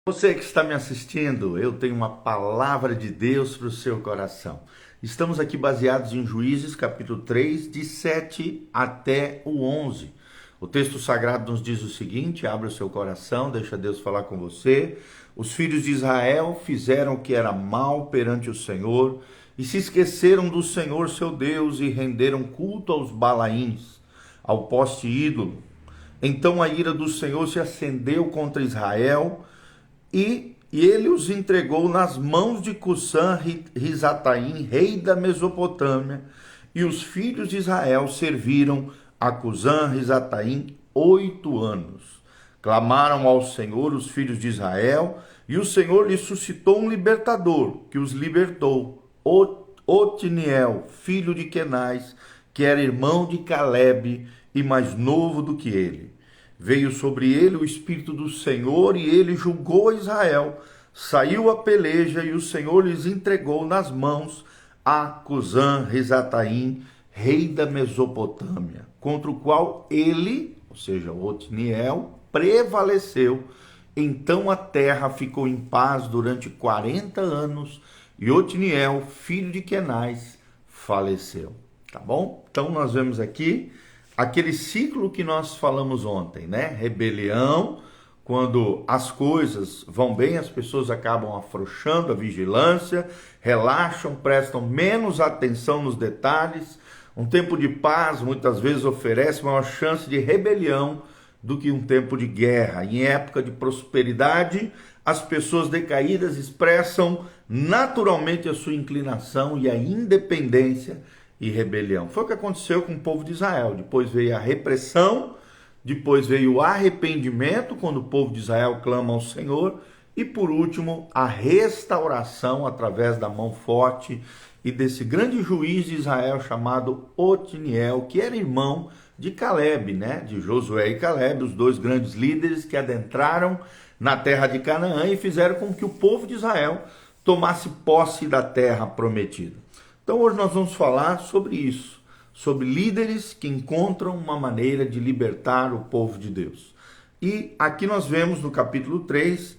Você que está me assistindo, eu tenho uma palavra de Deus para o seu coração. Estamos aqui baseados em Juízes, capítulo 3, de 7 até o 11. O texto sagrado nos diz o seguinte: abre o seu coração, deixa Deus falar com você. Os filhos de Israel fizeram o que era mal perante o Senhor e se esqueceram do Senhor seu Deus e renderam culto aos Balaíns, ao poste ídolo. Então a ira do Senhor se acendeu contra Israel e ele os entregou nas mãos de Cusã-Risataim, rei da Mesopotâmia, e os filhos de Israel serviram a Cusã-Risataim 8 anos. Clamaram ao Senhor os filhos de Israel, e o Senhor lhes suscitou um libertador, que os libertou, Otniel, filho de Quenaz, que era irmão de Calebe e mais novo do que ele. Veio sobre ele o Espírito do Senhor e ele julgou a Israel. Saiu a peleja e o Senhor lhes entregou nas mãos a Cusã-Risataim, rei da Mesopotâmia, contra o qual ele, ou seja, Otniel, prevaleceu. Então a terra ficou em paz durante 40 anos e Otniel, filho de Quenaz, faleceu. Tá bom? Então nós vemos aqui aquele ciclo que nós falamos ontem, né? Rebelião, quando as coisas vão bem, as pessoas acabam afrouxando a vigilância, relaxam, prestam menos atenção nos detalhes. Um tempo de paz muitas vezes oferece maior chance de rebelião do que um tempo de guerra. Em época de prosperidade, as pessoas decaídas expressam naturalmente a sua inclinação e a independência e rebelião. Foi o que aconteceu com o povo de Israel. Depois veio a repressão, depois veio o arrependimento, quando o povo de Israel clama ao Senhor, e por último, a restauração através da mão forte e desse grande juiz de Israel chamado Otniel, que era irmão de Calebe, né? De Josué e Calebe, os dois grandes líderes que adentraram na terra de Canaã e fizeram com que o povo de Israel tomasse posse da terra prometida. Então hoje nós vamos falar sobre isso, sobre líderes que encontram uma maneira de libertar o povo de Deus. E aqui nós vemos no capítulo 3,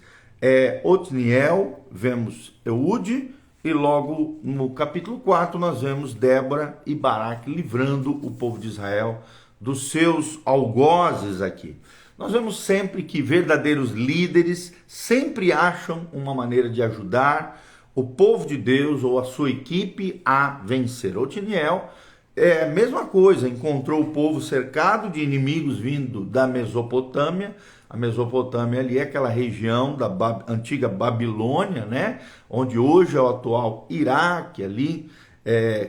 Otniel, vemos Eude, e logo no capítulo 4 nós vemos Débora e Baraque livrando o povo de Israel dos seus algozes aqui. Nós vemos sempre que verdadeiros líderes sempre acham uma maneira de ajudar o povo de Deus ou a sua equipe a vencer. Otniel é a mesma coisa, encontrou o povo cercado de inimigos vindo da Mesopotâmia. A Mesopotâmia ali é aquela região da antiga Babilônia, né? Onde hoje é o atual Iraque, ali,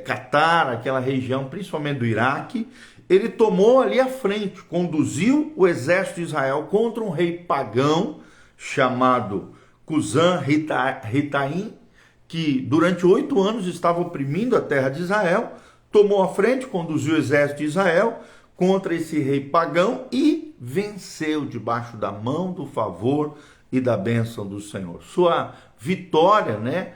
Catar, aquela região, principalmente do Iraque. Ele tomou ali a frente, conduziu o exército de Israel contra um rei pagão chamado Cusã-Risataim, que durante 8 anos estava oprimindo a terra de Israel, tomou a frente, conduziu o exército de Israel contra esse rei pagão e venceu debaixo da mão, do favor e da bênção do Senhor. Sua vitória, né,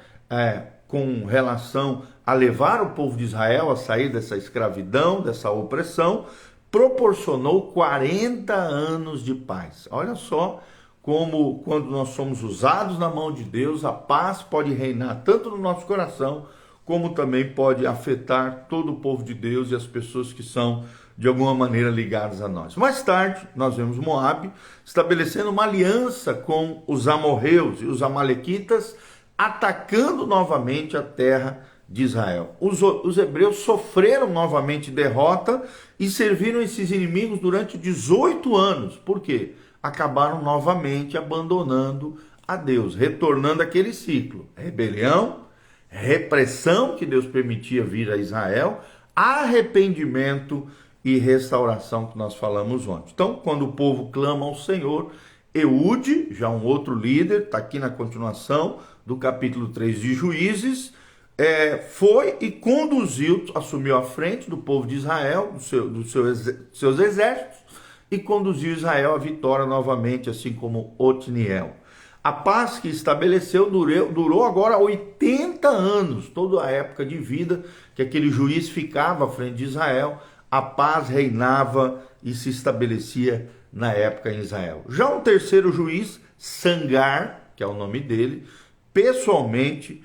com relação a levar o povo de Israel a sair dessa escravidão, dessa opressão, proporcionou 40 anos de paz. Olha só como quando nós somos usados na mão de Deus, a paz pode reinar tanto no nosso coração, como também pode afetar todo o povo de Deus e as pessoas que são de alguma maneira ligadas a nós. Mais tarde, nós vemos Moabe estabelecendo uma aliança com os amorreus e os amalequitas, atacando novamente a terra de Israel. Os hebreus sofreram novamente derrota e serviram esses inimigos durante 18 anos. Por quê? Acabaram novamente abandonando a Deus, retornando àquele ciclo: rebelião, repressão que Deus permitia vir a Israel, arrependimento e restauração que nós falamos ontem. Então, quando o povo clama ao Senhor, Eude, já um outro líder, está aqui na continuação do capítulo 3 de Juízes, foi e conduziu, assumiu a frente do povo de Israel, dos seus exércitos, e conduziu Israel à vitória novamente, assim como Otniel. A paz que estabeleceu durou agora 80 anos, toda a época de vida que aquele juiz ficava à frente de Israel, a paz reinava e se estabelecia na época em Israel. Já um terceiro juiz, Sangar, que é o nome dele, pessoalmente,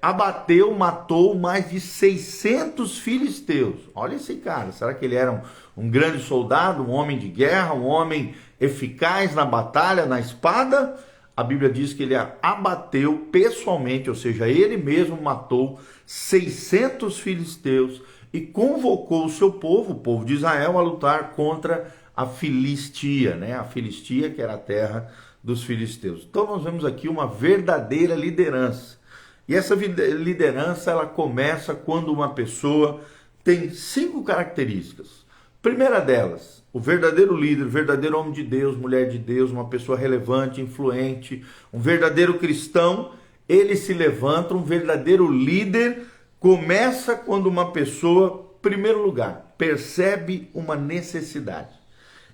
abateu, matou mais de 600 filisteus. Olha esse cara, será que ele era um grande soldado, um homem de guerra, um homem eficaz na batalha, na espada? A Bíblia diz que ele abateu pessoalmente, ou seja, ele mesmo matou 600 filisteus e convocou o seu povo, o povo de Israel, a lutar contra a Filistia, né? A Filistia, que era a terra dos filisteus. Então nós vemos aqui uma verdadeira liderança. E essa liderança, ela começa quando uma pessoa tem 5 características. Primeira delas, o verdadeiro líder, o verdadeiro homem de Deus, mulher de Deus, uma pessoa relevante, influente, um verdadeiro cristão, ele se levanta, um verdadeiro líder começa quando uma pessoa, em primeiro lugar, percebe uma necessidade.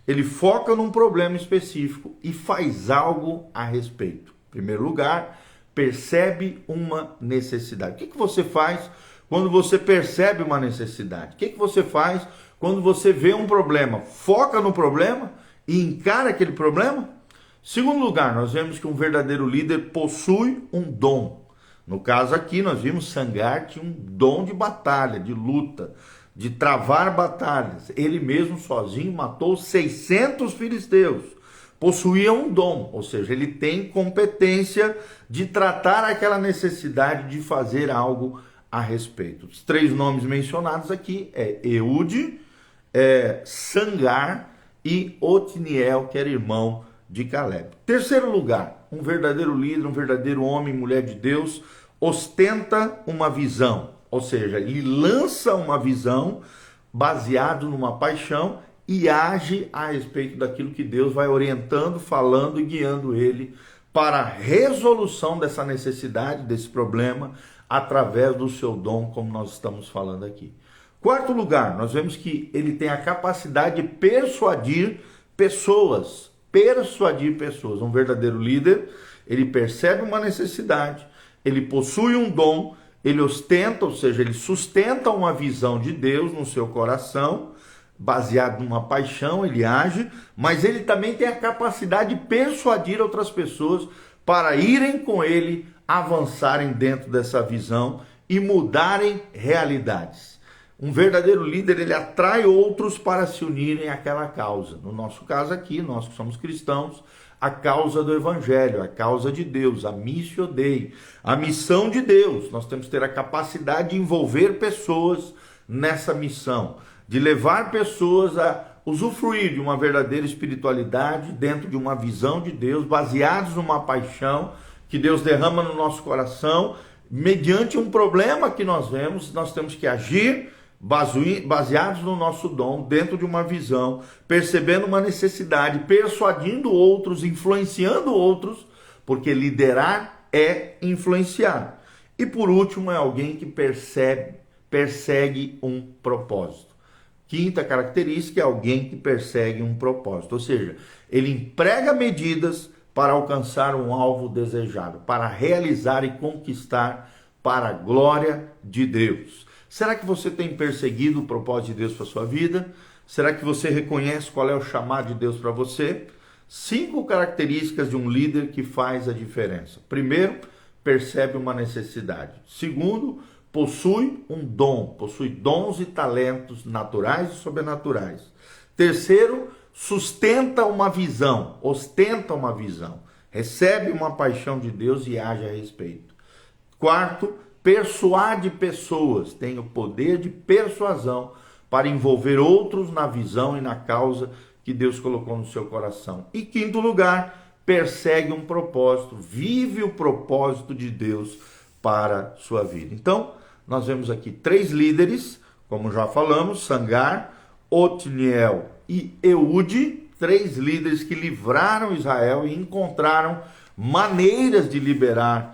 Ele foca num problema específico e faz algo a respeito. Em primeiro lugar, percebe uma necessidade. O que você faz quando você percebe uma necessidade? O que você faz quando você vê um problema? Foca no problema e encara aquele problema? Segundo lugar, nós vemos que um verdadeiro líder possui um dom. No caso aqui, nós vimos Sangar tinha um dom de batalha, de luta, de travar batalhas. Ele mesmo sozinho matou 600 filisteus. Possuía um dom, ou seja, ele tem competência de tratar aquela necessidade de fazer algo a respeito. Os 3 nomes mencionados aqui é Eude, Sangar e Otniel, que era irmão de Caleb. Terceiro lugar, um verdadeiro líder, um verdadeiro homem, mulher de Deus, ostenta uma visão, ou seja, ele lança uma visão baseado numa paixão e age a respeito daquilo que Deus vai orientando, falando e guiando ele para a resolução dessa necessidade, desse problema, através do seu dom, como nós estamos falando aqui. Quarto lugar, nós vemos que ele tem a capacidade de persuadir pessoas. Um verdadeiro líder, ele percebe uma necessidade, ele possui um dom, ele ostenta, ou seja, ele sustenta uma visão de Deus no seu coração, baseado numa paixão, ele age, mas ele também tem a capacidade de persuadir outras pessoas para irem com ele, avançarem dentro dessa visão e mudarem realidades. Um verdadeiro líder, ele atrai outros para se unirem àquela causa. No nosso caso aqui, nós que somos cristãos, a causa do Evangelho, a causa de Deus, a Missio Dei, a missão de Deus. Nós temos que ter a capacidade de envolver pessoas nessa missão, de levar pessoas a usufruir de uma verdadeira espiritualidade dentro de uma visão de Deus, baseados numa paixão que Deus derrama no nosso coração, mediante um problema que nós vemos, nós temos que agir baseados no nosso dom, dentro de uma visão, percebendo uma necessidade, persuadindo outros, influenciando outros, porque liderar é influenciar. E por último, é alguém que persegue um propósito. Quinta característica é alguém que persegue um propósito, ou seja, ele emprega medidas para alcançar um alvo desejado, para realizar e conquistar para a glória de Deus. Será que você tem perseguido o propósito de Deus para a sua vida? Será que você reconhece qual é o chamado de Deus para você? 5 características de um líder que faz a diferença. Primeiro, percebe uma necessidade. Segundo, possui um dom, possui dons e talentos naturais e sobrenaturais. Terceiro, sustenta uma visão, ostenta uma visão, recebe uma paixão de Deus e age a respeito. Quarto, persuade pessoas, tem o poder de persuasão para envolver outros na visão e na causa que Deus colocou no seu coração. E quinto lugar, persegue um propósito, vive o propósito de Deus para a sua vida. Então, nós vemos aqui 3 líderes, como já falamos, Sangar, Otniel e Eude, 3 líderes que livraram Israel e encontraram maneiras de liderar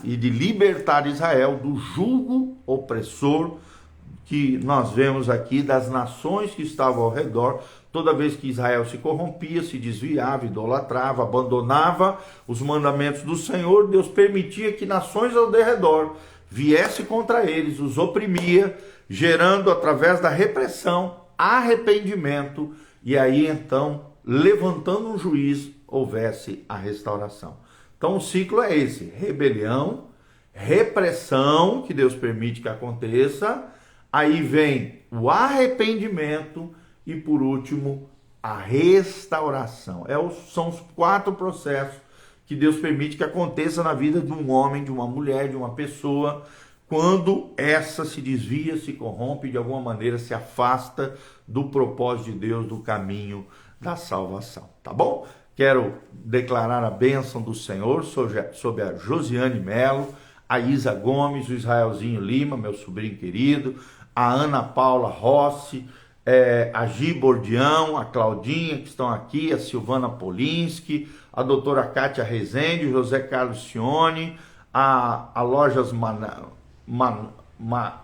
e de libertar Israel do jugo opressor que nós vemos aqui das nações que estavam ao redor. Toda vez que Israel se corrompia, se desviava, idolatrava, abandonava os mandamentos do Senhor, Deus permitia que nações ao redor viessem contra eles, os oprimia, gerando através da repressão, arrependimento, e aí então levantando um juiz, houvesse a restauração. Então o ciclo é esse: rebelião, repressão, que Deus permite que aconteça, aí vem o arrependimento e, por último, a restauração. São os 4 processos que Deus permite que aconteça na vida de um homem, de uma mulher, de uma pessoa, quando essa se desvia, se corrompe, de alguma maneira se afasta do propósito de Deus, do caminho da salvação. Tá bom? Quero declarar a bênção do Senhor sobre a Josiane Melo, a Isa Gomes, o Israelzinho Lima, meu sobrinho querido, a Ana Paula Rossi, a Gi Bordião, a Claudinha, que estão aqui, a Silvana Polinski, a doutora Kátia Rezende, o José Carlos Cione, a Lojas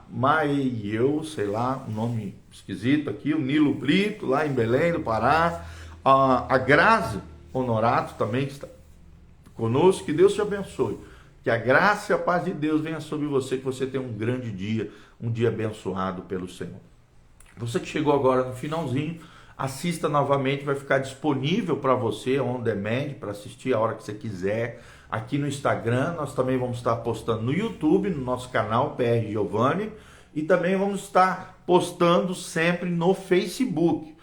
Maieu, sei lá, um nome esquisito aqui, o Nilo Brito, lá em Belém do Pará, a Grazi Honorato também, que está conosco. Que Deus te abençoe, que a graça e a paz de Deus venha sobre você, que você tenha um grande dia, um dia abençoado pelo Senhor. Você que chegou agora no finalzinho, assista novamente, vai ficar disponível para você on demand, para assistir a hora que você quiser, aqui no Instagram. Nós também vamos estar postando no YouTube, no nosso canal PR Giovanni, e também vamos estar postando sempre no Facebook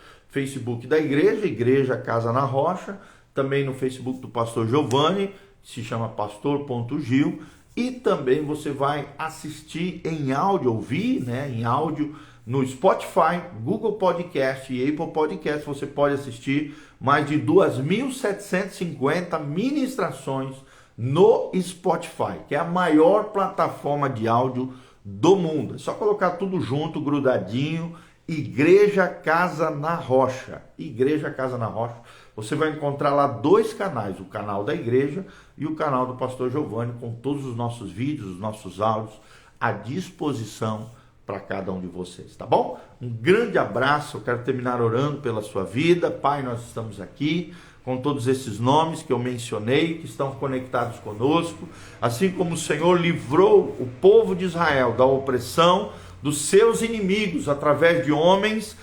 da igreja, Igreja Casa na Rocha, também no Facebook do pastor Giovanni, que se chama pastor.gil, e também você vai assistir em áudio, ouvir, né, em áudio, no Spotify, Google Podcast e Apple Podcast. Você pode assistir mais de 2.750 ministrações no Spotify, que é a maior plataforma de áudio do mundo. É só colocar tudo junto, grudadinho, Igreja Casa na Rocha. Igreja Casa na Rocha. Você vai encontrar lá 2 canais, o canal da igreja e o canal do pastor Giovanni, com todos os nossos vídeos, os nossos áudios à disposição para cada um de vocês, tá bom? Um grande abraço. Eu quero terminar orando pela sua vida. Pai, nós estamos aqui com todos esses nomes que eu mencionei, que estão conectados conosco, assim como o Senhor livrou o povo de Israel da opressão dos seus inimigos através de homens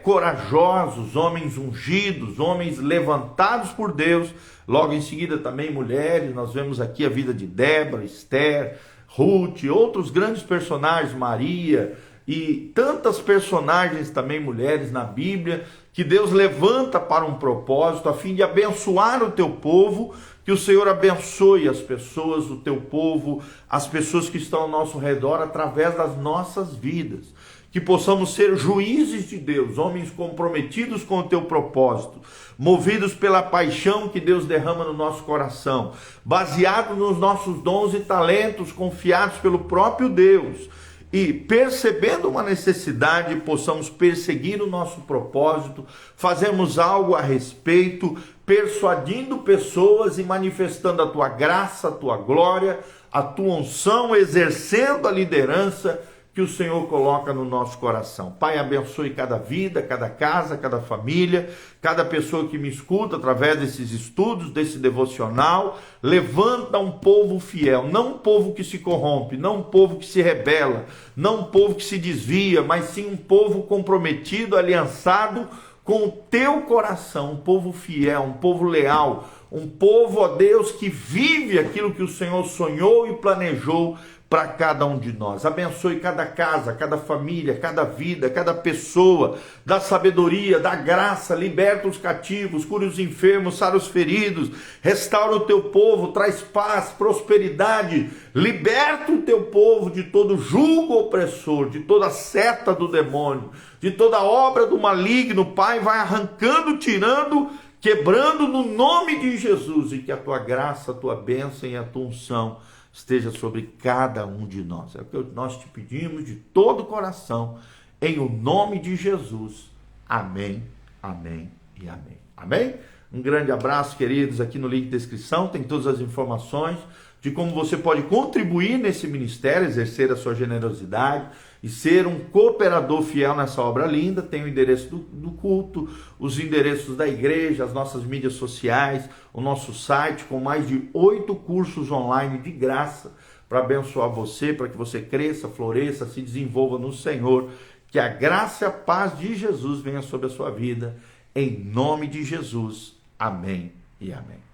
corajosos, homens ungidos, homens levantados por Deus. Logo em seguida também mulheres. Nós vemos aqui a vida de Débora, Esther, Ruth, outros grandes personagens, Maria, e tantas personagens também, mulheres na Bíblia, que Deus levanta para um propósito, a fim de abençoar o teu povo. Que o Senhor abençoe as pessoas, o teu povo, as pessoas que estão ao nosso redor, através das nossas vidas. Que possamos ser juízes de Deus, homens comprometidos com o teu propósito, movidos pela paixão que Deus derrama no nosso coração, baseados nos nossos dons e talentos, confiados pelo próprio Deus, e percebendo uma necessidade, possamos perseguir o nosso propósito, fazermos algo a respeito, persuadindo pessoas e manifestando a tua graça, a tua glória, a tua unção, exercendo a liderança que o Senhor coloca no nosso coração. Pai, abençoe cada vida, cada casa, cada família, cada pessoa que me escuta através desses estudos, desse devocional. Levanta um povo fiel, não um povo que se corrompe, não um povo que se rebela, não um povo que se desvia, mas sim um povo comprometido, aliançado com o teu coração, um povo fiel, um povo leal, um povo, ó Deus, que vive aquilo que o Senhor sonhou e planejou para cada um de nós. Abençoe cada casa, cada família, cada vida, cada pessoa, dá sabedoria, dá graça, liberta os cativos, cura os enfermos, sara os feridos, restaura o teu povo, traz paz, prosperidade, liberta o teu povo de todo jugo opressor, de toda seta do demônio, de toda obra do maligno. Pai, vai arrancando, tirando, quebrando no nome de Jesus, e que a tua graça, a tua bênção e a tua unção esteja sobre cada um de nós. É o que nós te pedimos de todo o coração, em o nome de Jesus. Amém, amém e amém. Amém? Um grande abraço, queridos. Aqui no link de descrição tem todas as informações de como você pode contribuir nesse ministério, exercer a sua generosidade e ser um cooperador fiel nessa obra linda. Tem o endereço do culto, os endereços da igreja, as nossas mídias sociais, o nosso site com mais de 8 cursos online de graça para abençoar você, para que você cresça, floresça, se desenvolva no Senhor. Que a graça e a paz de Jesus venha sobre a sua vida, em nome de Jesus. Amém e amém.